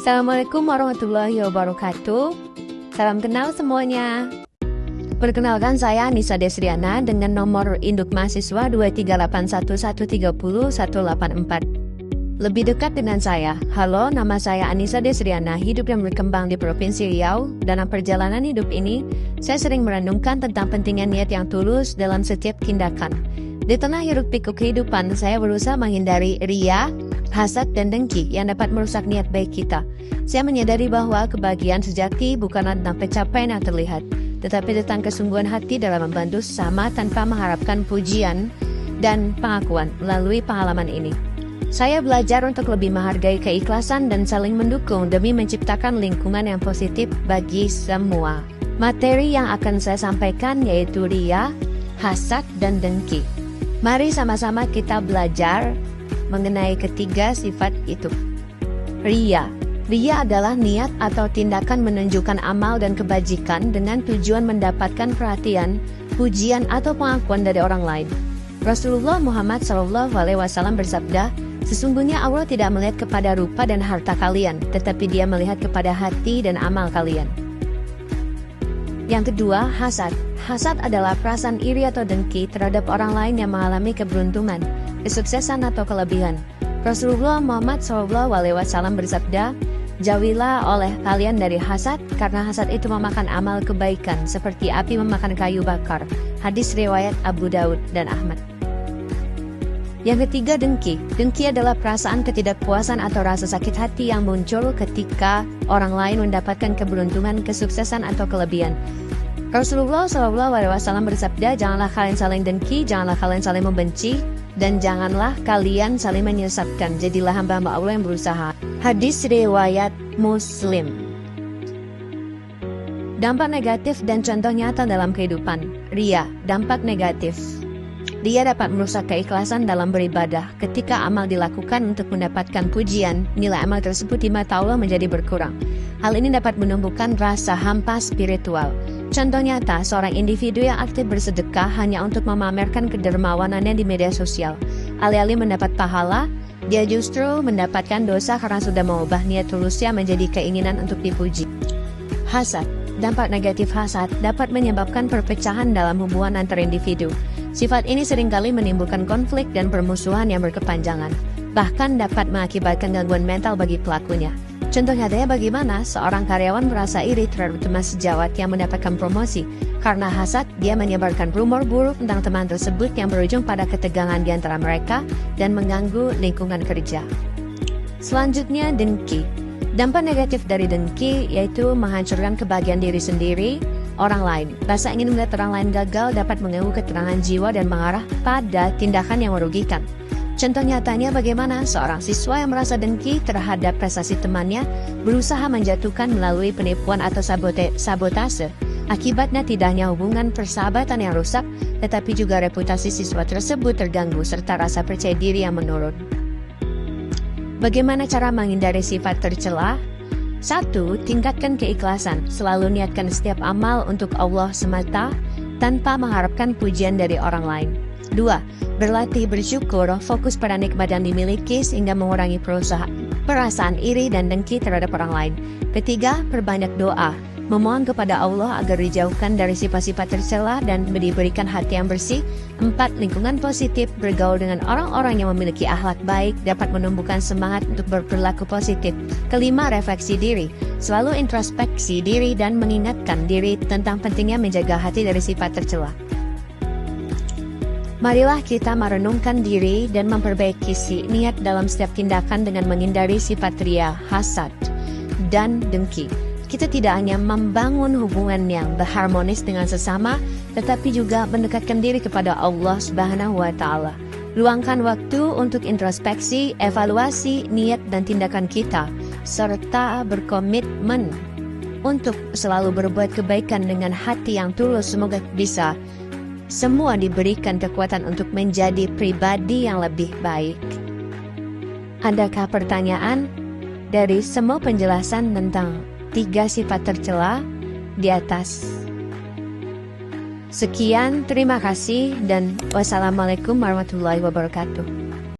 Assalamualaikum warahmatullahi wabarakatuh. Salam kenal semuanya. Perkenalkan, saya Anissa Desriana dengan nomor induk mahasiswa 2381130-184. Lebih dekat dengan saya. Halo, nama saya Anissa Desriana, hidup dan berkembang di Provinsi Riau. Dalam perjalanan hidup ini, saya sering merenungkan tentang pentingnya niat yang tulus dalam setiap tindakan. Di tengah hiruk-pikuk kehidupan, saya berusaha menghindari ria, hasad, dan dengki yang dapat merusak niat baik kita. Saya menyadari bahwa kebahagiaan sejati bukanlah tentang pencapaian yang terlihat, tetapi tentang kesungguhan hati dalam membantu sesama tanpa mengharapkan pujian dan pengakuan. Melalui pengalaman ini, saya belajar untuk lebih menghargai keikhlasan dan saling mendukung demi menciptakan lingkungan yang positif bagi semua. Materi yang akan saya sampaikan yaitu ria, hasad, dan dengki. Mari sama-sama kita belajar mengenai ketiga sifat itu. Ria. Ria adalah niat atau tindakan menunjukkan amal dan kebajikan dengan tujuan mendapatkan perhatian, pujian, atau pengakuan dari orang lain. Rasulullah Muhammad SAW bersabda, "Sesungguhnya Allah tidak melihat kepada rupa dan harta kalian, tetapi Dia melihat kepada hati dan amal kalian." Yang kedua, hasad. Hasad adalah perasaan iri atau dengki terhadap orang lain yang mengalami keberuntungan, kesuksesan, atau kelebihan. Rasulullah Muhammad SAW bersabda, "Jauhilah oleh kalian dari hasad, karena hasad itu memakan amal kebaikan seperti api memakan kayu bakar." Hadis riwayat Abu Daud dan Ahmad. Yang ketiga, dengki. Dengki adalah perasaan ketidakpuasan atau rasa sakit hati yang muncul ketika orang lain mendapatkan keberuntungan, kesuksesan, atau kelebihan. Rasulullah SAW bersabda, "Janganlah kalian saling dengki, janganlah kalian saling membenci, dan janganlah kalian saling menyesatkan. Jadilah hamba-hamba Allah yang berusaha." Hadis riwayat Muslim. Dampak negatif dan contoh nyata dalam kehidupan. Ria, dampak negatif. Dia dapat merusak keikhlasan dalam beribadah. Ketika amal dilakukan untuk mendapatkan pujian, nilai amal tersebut di mata Allah menjadi berkurang. Hal ini dapat menumbuhkan rasa hampa spiritual. Contoh nyata, seorang individu yang aktif bersedekah hanya untuk memamerkan kedermawanannya di media sosial. Alih-alih mendapat pahala, dia justru mendapatkan dosa karena sudah mengubah niat tulusnya menjadi keinginan untuk dipuji. Hasad. Dampak negatif hasad dapat menyebabkan perpecahan dalam hubungan antar individu. Sifat ini seringkali menimbulkan konflik dan permusuhan yang berkepanjangan, bahkan dapat mengakibatkan gangguan mental bagi pelakunya. Contoh nyatanya bagaimana seorang karyawan merasa iri terhadap teman sejawat yang mendapatkan promosi. Karena hasad, dia menyebarkan rumor buruk tentang teman tersebut yang berujung pada ketegangan di antara mereka dan mengganggu lingkungan kerja. Selanjutnya, dengki. Dampak negatif dari dengki yaitu menghancurkan kebahagiaan diri sendiri, orang lain. Rasa ingin melihat orang lain gagal dapat mengganggu ketenangan jiwa dan mengarah pada tindakan yang merugikan. Contoh nyatanya bagaimana seorang siswa yang merasa dengki terhadap prestasi temannya berusaha menjatuhkan melalui penipuan atau sabotase. Akibatnya tidak hanya hubungan persahabatan yang rusak, tetapi juga reputasi siswa tersebut terganggu serta rasa percaya diri yang menurun. Bagaimana cara menghindari sifat tercela? 1. Tingkatkan keikhlasan. Selalu niatkan setiap amal untuk Allah semata tanpa mengharapkan pujian dari orang lain. 2. Berlatih bersyukur, fokus pada nikmat yang dimiliki sehingga mengurangi perasaan iri dan dengki terhadap orang lain. 3. Perbanyak doa, memohon kepada Allah agar dijauhkan dari sifat-sifat tercela dan diberikan hati yang bersih. 4. Lingkungan positif, bergaul dengan orang-orang yang memiliki akhlak baik dapat menumbuhkan semangat untuk berperilaku positif. 5. Refleksi diri, selalu introspeksi diri dan mengingatkan diri tentang pentingnya menjaga hati dari sifat tercela. Marilah kita merenungkan diri dan memperbaiki niat dalam setiap tindakan dengan menghindari sifat ria, hasad, dan dengki. Kita tidak hanya membangun hubungan yang harmonis dengan sesama, tetapi juga mendekatkan diri kepada Allah Subhanahu wa Ta'ala. Luangkan waktu untuk introspeksi, evaluasi niat dan tindakan kita, serta berkomitmen untuk selalu berbuat kebaikan dengan hati yang tulus. Semoga bisa semua diberikan kekuatan untuk menjadi pribadi yang lebih baik. Adakah pertanyaan dari semua penjelasan tentang 3 sifat tercela di atas? Sekian, terima kasih, dan wassalamualaikum warahmatullahi wabarakatuh.